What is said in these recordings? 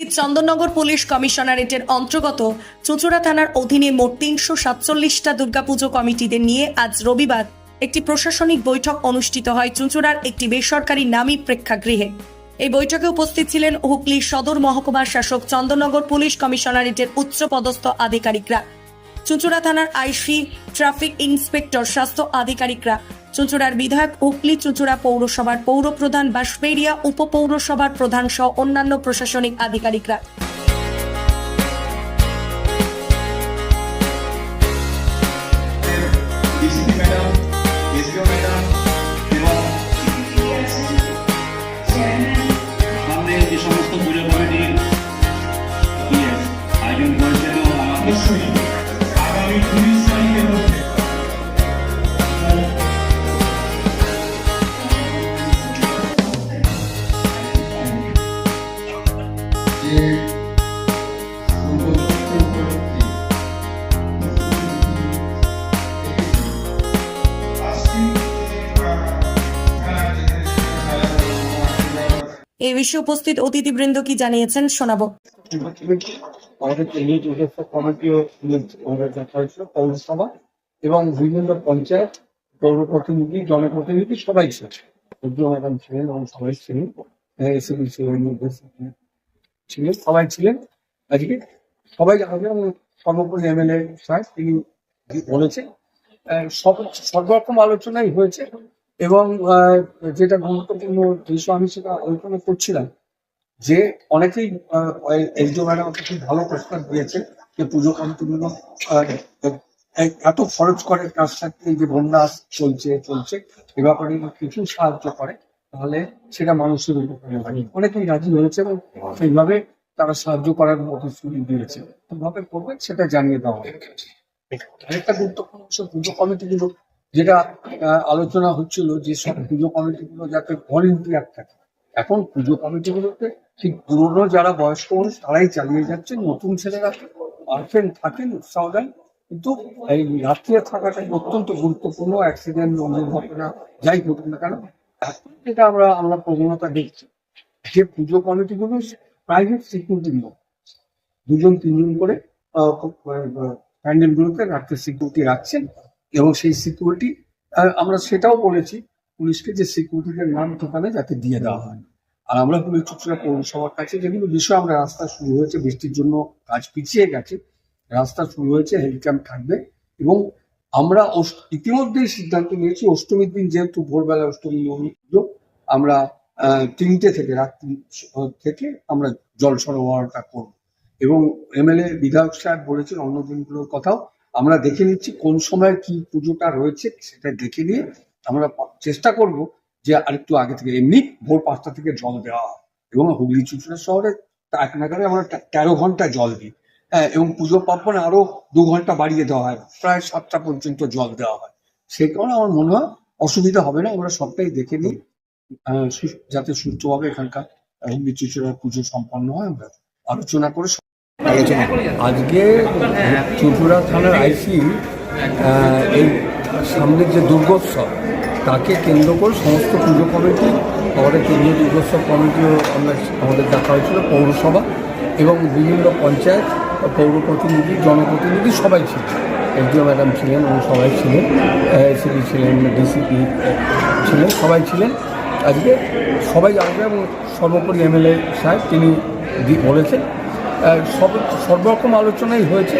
Chandannagar police কমিশনারেটের অন্তর্গত চুঁচুড়া থানার অধীনে মোট ৩47টা দুর্গাপুজো কমিটিদের নিয়ে আজ রবিবার একটি প্রশাসনিক বৈঠক অনুষ্ঠিত হয় চুঁচুড়ার একটি বেসরকারি নামী প্রেক্ষাগৃহে। এই বৈঠকে উপস্থিত ছিলেন হুগলি সদর মহকুমার শাসক, চন্দননগর পুলিশ কমিশনারেটের উচ্চপদস্থ আধিকারিকরা, চুঁচুড়া থানার আইসি, ট্রাফিক ইন্সপেক্টর, স্বাস্থ্য আধিকারিকরা, চুঁচুড়ার বিধায়ক, হুগলি চুঁচুড়া পৌরসভার পৌরপ্রধান, বাঁশবেড়িয়া উপপৌরসভার প্রধান সহ অন্যান্য প্রশাসনিক আধিকারিকরা। এই বিষয়ে উপস্থিত অতিথিবৃন্দ কি জানিয়েছেন শোনাবো। আমাদের কমিটিও দেখা হয়েছিল, পৌরসভা এবং বিভিন্ন পঞ্চায়েত, পৌর প্রতিনিধি, জনপ্রতিনিধি সবাই ম্যাডাম ছিলেন এবং সবাই ছিলেন, এসিপি ছিলেন, সবাই ছিলেন। আজকে সবাই জানাবে এবং সর্বোপরি এমএলএ সাহেব তিনি বলেছেন সর্বরকম আলোচনাই হয়েছে এবং যেটা গুরুত্বপূর্ণ বিষয় আমি সেটা আলোচনা করছিলাম যে অনেকেই এসডিও ম্যাডাম খুব ভালো প্রস্তাব দিয়েছে যে পুজো কমিটিগুলো এত খরচ করে, তার সাথে যে বন্যা চলছে এ ব্যাপারে কিছু সাহায্য করে তাহলে সেটা মানুষের উপকারে হয়। অনেকেই রাজি হয়েছে এবং সেইভাবে তারা সাহায্য করার প্রতিশ্রুতি দিয়েছে, কিভাবে করবেন সেটা জানিয়ে দেওয়া হবে। আরেকটা গুরুত্বপূর্ণ বিষয়, পুজো কমিটিগুলো যেটা আলোচনা হচ্ছিল যে সব পুজো কমিটিগুলো যাতে ভলেন্টিয়ার থাকে। এখন পুজো কমিটিগুলোতে ঠিক পুরনো যারা বয়স্ক মানুষ তারাই চালিয়ে যাচ্ছেন, নতুন ছেলেরা আসেন, থাকেন, উৎসাহ দেন, কিন্তু এই রাত্রে থাকাটা অত্যন্ত গুরুত্বপূর্ণ। অ্যাক্সিডেন্ট, দুর্ঘটনা যাই ঘটুক না কেন, এখন যেটা আমরা প্রবণতা দেখছি যে পুজো কমিটিগুলো প্রাইভেট সিকিউরিটি লোক 2-3 করে প্যান্ডেলগুলোতে রাত্রে সিকিউরিটি রাখছেন এবং সেই সিকিউরিটি আমরা সেটাও বলেছি পুলিশকে যে সিকিউরিটিদের নাম ঠিকানা যাতে দিয়ে দেওয়া হয়। আর আমরা পুলিশ চুঁচুড়া পৌরসভার কাছে যেগুলো বিষয় আমরা রাস্তা শুরু হয়েছে, বৃষ্টির জন্য কাজ পিছিয়ে গেছে, রাস্তা শুরু হয়েছে, হেড ক্যাম্প থাকবে এবং আমরা ইতিমধ্যেই সিদ্ধান্ত নিয়েছি অষ্টমীর দিন যেহেতু ভোরবেলা অষ্টমী পুজো, আমরা 3টে থেকে রাত্রি থেকে আমরা জল সরবরাহটা করব এবং এমএলএ বিধায়ক সাহেব বলেছেন অন্য দিনগুলোর কথাও আমরা দেখে নিচ্ছি কোন সময় কি পুজোটা রয়েছে সেটা দেখে নিয়ে আমরা চেষ্টা করব যে আরেকটু আগে থেকে, এমনি ভোর 5টা থেকে জল দেওয়া হয় এবং হুগলি চুঁচুড়া শহরে এক নাগারে আমরা 13 ঘন্টা জল দিই, হ্যাঁ, এবং পুজো পার্বণে আরো 2 ঘন্টা বাড়িয়ে দেওয়া হয়, প্রায় 7টা পর্যন্ত জল দেওয়া হয়। সেই কারণে আমার মনে হয় অসুবিধা হবে না, আমরা সবটাই দেখে নিই যাতে সুষ্ঠুভাবে এখানকার হুগলি চুঁচুড়ার পুজো সম্পন্ন হয়। আমরা আলোচনা করে আজকে চুঁচুড়া থানার আইসি এই সামনের যে দুর্গোৎসব তাকে কেন্দ্র করে সমস্ত পুজো কমিটি, আমাদের কেন্দ্রীয় দুর্গোৎসব কমিটিও আমাদের দেখা হয়েছিল, পৌরসভা এবং বিভিন্ন পঞ্চায়েত, পৌর প্রতিনিধি, জনপ্রতিনিধি সবাই ছিলেন, এসডিও ম্যাডাম ছিলেন এবং সবাই ছিলেন, এসিপি ছিলেন, ডিসিপি ছিলেন, সবাই ছিলেন। আজকে সবাই আসবে এবং সর্বোপরি এমএলএ সাহেব তিনি বলেছেন সর্বরকম আলোচনাই হয়েছে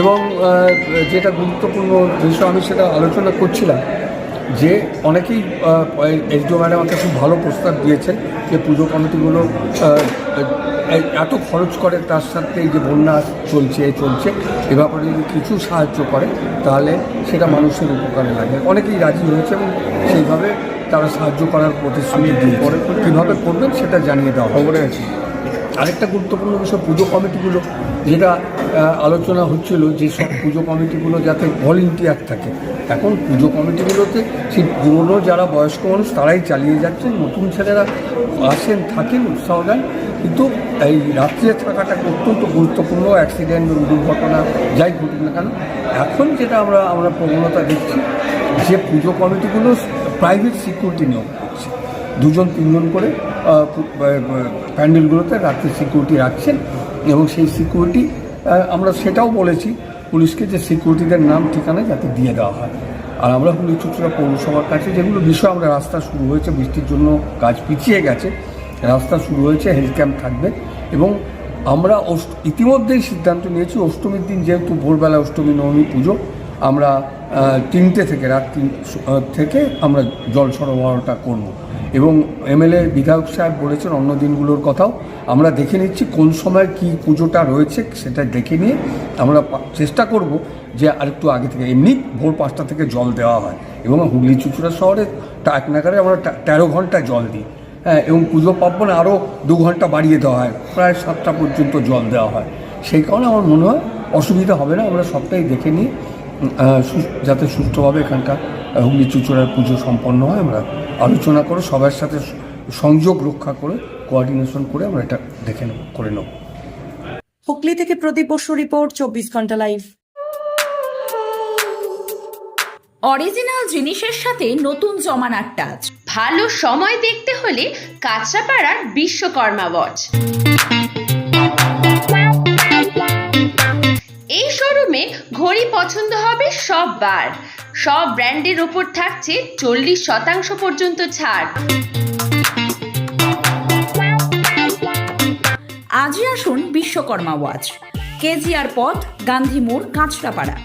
এবং যেটা গুরুত্বপূর্ণ বিষয় আমি সেটা আলোচনা করছিলাম যে অনেকেই এসডিও ম্যাডাম আমাকে খুব ভালো প্রস্তাব দিয়েছেন যে পুজো কমিটিগুলো এত খরচ করে, তার সাথে এই যে বন্যা চলছে এ ব্যাপারে যদি কিছু সাহায্য করে তাহলে সেটা মানুষের উপকারে লাগে। অনেকেই রাজি হয়েছে এবং সেইভাবে তারা সাহায্য করার প্রতিশ্রুতি দিয়েছে, কীভাবে করবেন সেটা জানিয়ে দেওয়া খবরে আছে। আরেকটা গুরুত্বপূর্ণ বিষয়, পুজো কমিটিগুলো যেটা আলোচনা হচ্ছিল যে সব পুজো কমিটিগুলো যাতে ভলেন্টিয়ার থাকে। এখন পুজো কমিটিগুলোতে সেই পুরনো যারা বয়স্ক মানুষ তারাই চালিয়ে যাচ্ছেন, নতুন ছেলেরা আসেন, থাকেন, উৎসাহ দেন, কিন্তু এই রাত্রে থাকাটা অত্যন্ত গুরুত্বপূর্ণ। অ্যাক্সিডেন্ট, দুর্ঘটনা যাই ঘটুক না কেন, এখন যেটা আমরা প্রবণতা দেখছি যে পুজো কমিটিগুলো প্রাইভেট সিকিউরিটি নিয়োগ করছে, 2-3 করে প্যান্ডেলগুলোতে রাত্রে সিকিউরিটি রাখছেন এবং সেই সিকিউরিটি আমরা সেটাও বলেছি পুলিশকে যে সিকিউরিটিদের নাম ঠিকানা যাতে দিয়ে দেওয়া হয়। আর আমরা হুগলি চুঁচুড়া পৌরসভার কাছে যেগুলো বিষয় আমরা রাস্তা শুরু হয়েছে, বৃষ্টির জন্য কাজ পিছিয়ে গেছে, রাস্তা শুরু হয়েছে, হেলথ ক্যাম্প থাকবে এবং আমরা ইতিমধ্যেই সিদ্ধান্ত নিয়েছি অষ্টমীর দিন যেহেতু ভোরবেলা অষ্টমী নবমী পুজো, আমরা 3টে থেকে রাত 3 থেকে আমরা জল সরবরাহটা করব এবং এমএলএ বিধায়ক সাহেব বলেছেন অন্য দিনগুলোর কথাও আমরা দেখে নিচ্ছি কোন সময় কি পুজোটা রয়েছে সেটা দেখে নিয়ে আমরা চেষ্টা করব যে আরেকটু আগে থেকে এমনি ভোর 5টা থেকে জল দেওয়া হয় এবং হুগলি চুঁচুড়া শহরে এক নাগারে আমরা 13 ঘন্টা জল দিই। হ্যাঁ, এবং পুজো পার্বণে আরও 2 ঘন্টা বাড়িয়ে দেওয়া হয়, প্রায় 7টা পর্যন্ত জল দেওয়া হয়। সেই কারণে আমার মনে হয় অসুবিধা হবে না, আমরা সবটাই দেখে নিই যাতে সুষ্ঠুভাবে এখানকার হুগলি চুঁচুড়ার পুজো সম্পন্ন হয়। আমরা আলোচনা করে সবার সাথে সংযোগ রক্ষা করে কোঅর্ডিনেশন করে আমরা এটা দেখে করে নেব। হুগলি থেকে প্রদীপ বসু রিপোর্ট, 24 ঘন্টা লাইভ। অরিজিনাল জিনিসের সাথে নতুন জমানার টাচ। ভালো সময় দেখতে হলে কাঁচরাপাড়ার বিশ্বকর্মা ওয়াচ। এই শোরুমে ঘড়ি পছন্দ হবে সববার। সব ব্র্যান্ডের ওপর থাকছে 40% পর্যন্ত ছাড়। আজই আসুন বিশ্বকর্মা ওয়াচ, কেজিআর পথ, গান্ধী মোড়, কাঁচরাপাড়া।